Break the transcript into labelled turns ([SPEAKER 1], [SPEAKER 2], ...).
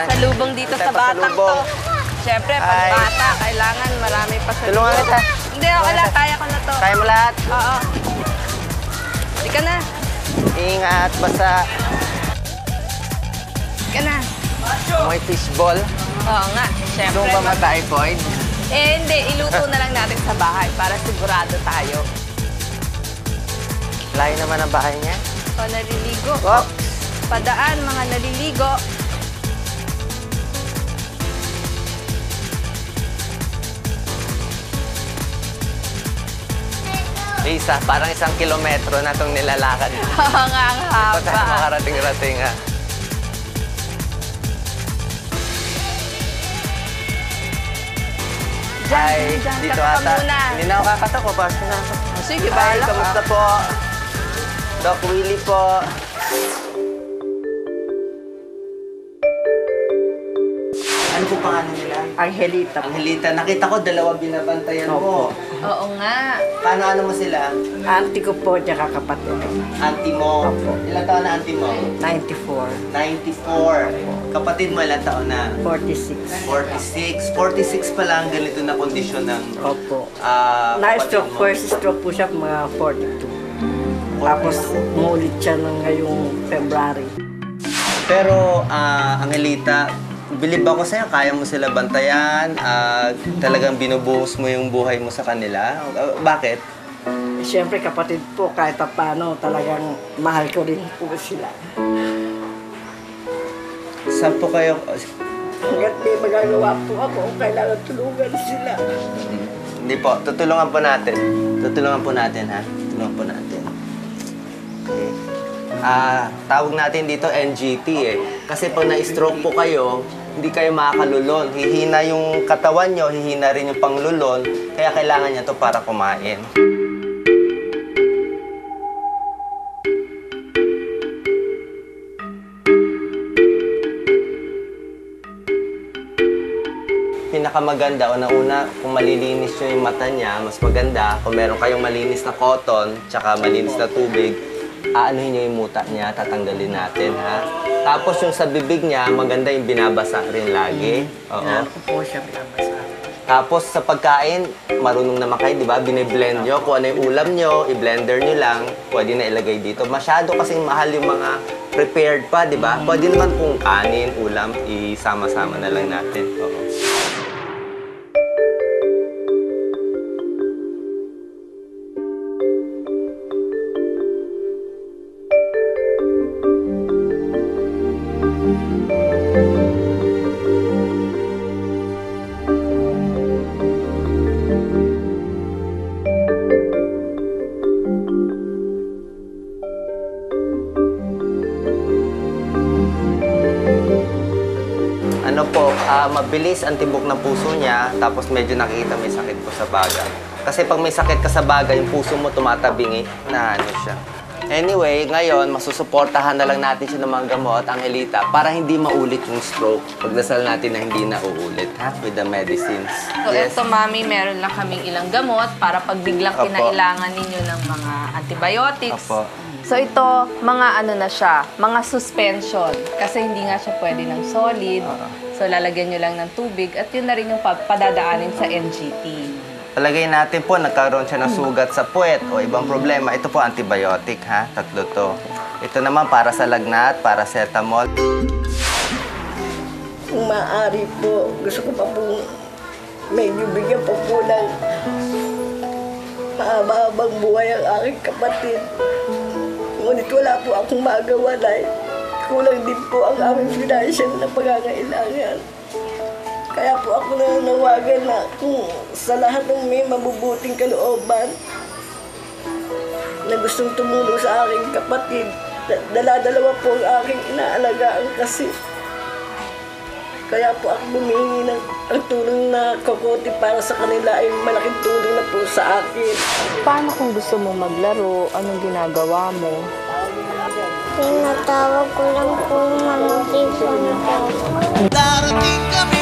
[SPEAKER 1] pasalubong dito sa batang to. Siyempre, pag bata, kailangan marami pasalubong.
[SPEAKER 2] Tulungan kita.
[SPEAKER 1] Hindi, wala. Kaya ko na to.
[SPEAKER 2] Kaya mo lahat?
[SPEAKER 1] Oo. Hindi ka na.
[SPEAKER 2] Ingat, basta.
[SPEAKER 1] Hindi ka na.
[SPEAKER 2] May fishball.
[SPEAKER 1] Oo nga, siyempre.
[SPEAKER 2] Doon ba ma-typhoid?
[SPEAKER 1] Hindi. Iluto na lang natin sa bahay para sigurado tayo.
[SPEAKER 2] Layo naman ang bahay niya.
[SPEAKER 1] O, naliligo.
[SPEAKER 2] Oops.
[SPEAKER 1] Padaan, mga naliligo.
[SPEAKER 2] Lisa, parang 1 kilometro na itong nilalakad.
[SPEAKER 1] Oo nga, ang haba.
[SPEAKER 2] Ito tayo makarating-rating ha. Ay, dito ata. Hindi na ako kakatok. Pasok na ako.
[SPEAKER 1] Sige,
[SPEAKER 2] Ay,
[SPEAKER 1] bahala ka.
[SPEAKER 2] kamusta po? Doc Willie po. Ano po pangalan nila?
[SPEAKER 3] Angelita.
[SPEAKER 2] Angelita. Nakita ko 2 binabantayan mo.
[SPEAKER 1] Oo nga.
[SPEAKER 2] Paano mo sila?
[SPEAKER 3] Auntie ko po, tsaka kapatid.
[SPEAKER 2] Auntie mo.
[SPEAKER 3] Opo.
[SPEAKER 2] Ilang taon na auntie mo?
[SPEAKER 3] 94.
[SPEAKER 2] 94. Kapatid mo ilang taon na?
[SPEAKER 3] 46.
[SPEAKER 2] 46. 46 pa lang ganito na kondisyon ng
[SPEAKER 3] Opo.
[SPEAKER 2] kapatid
[SPEAKER 3] Na-stroke,
[SPEAKER 2] mo.
[SPEAKER 3] first stroke po siya mga 42. Tapos umulit siya ng ngayong February.
[SPEAKER 2] Pero, Angelita, bilib ako sa'yo, kaya mo sila bantayan, talagang binubuhos mo yung buhay mo sa kanila. Bakit?
[SPEAKER 3] Siyempre kapatid po, kahit paano talagang mahal ko rin po sila.
[SPEAKER 2] Saan po kayo?
[SPEAKER 3] Hanggat may magagawa po ako, kailangan tulungan sila.
[SPEAKER 2] Hindi po, tutulungan po natin. Tutulungan po natin, ha? Tutulungan po natin. Okay. Tawag natin dito NGT eh. Kasi pag na-stroke po kayo, hindi kayo makakalulon. Hihina yung katawan nyo, hihina rin yung panglulon. Kaya kailangan niya to para kumain. Pinakamaganda, una-una, kung malilinis nyo yung mata niya, mas maganda. Kung meron kayong malinis na cotton, tsaka malinis na tubig, aanuhin nyo yung muta niya, tatanggalin natin, ha? Tapos yung sa bibig niya, maganda yung binabasa rin lagi. Oo.
[SPEAKER 3] Kailangan ko po siya binabasa.
[SPEAKER 2] Tapos sa pagkain, marunong naman kayo, di ba? Bine-blend nyo. Kung ano yung ulam nyo, i-blender nyo lang. Pwede na ilagay dito. Masyado kasing mahal yung mga prepared pa, di ba? Pwede naman kung kanin, ulam, isama-sama na lang natin. Oo. Ano po, mabilis ang tibok ng puso niya, tapos medyo nakikita may sakit po sa baga. Kasi pag may sakit ka sa baga, yung puso mo tumatabingi, na ano siya. Anyway, ngayon, masusuportahan na lang natin siya ng mga gamot, Angelita, para hindi maulit yung stroke. Pagdasal natin na hindi na uulit, ha? With the medicines.
[SPEAKER 1] So, ito, Mami, meron lang kaming ilang gamot para pag biglang
[SPEAKER 2] Opo.
[SPEAKER 1] kinailangan ninyo ng mga antibiotics.
[SPEAKER 2] Opo.
[SPEAKER 1] So, ito, mga ano na siya, mga suspension. Kasi hindi nga siya pwede ng solid. So, lalagyan nyo lang ng tubig at yun na rin yung padadaanin sa NGT.
[SPEAKER 2] Palagay natin po, nagkaroon siya ng sugat sa puwet o ibang problema. Ito po, antibiotic, ha? 3 to. Ito naman para sa lagnat, paracetamol.
[SPEAKER 3] Kung maaari po, gusto ko pa po medyo bigyan pa po ng mahaba-habang buhay ang aking kapatid. Ngunit wala po akong magawa dahil kulang din po ang aming financial na pangangailangan. Kaya po ako nananawagan na kung sa lahat ng may mabubuting kalooban na gustong tumulong sa aking kapatid, dala-dalawa po ang aking inaalagaan kasi. Kaya po ako bumihingi ng ang tulong na kokote para sa kanila ay malaking tulong na po sa akin.
[SPEAKER 1] Paano kung gusto mo maglaro? Anong ginagawa mo?
[SPEAKER 4] Tinatawag ko lang po mga tibon ko.
[SPEAKER 5] Darating kami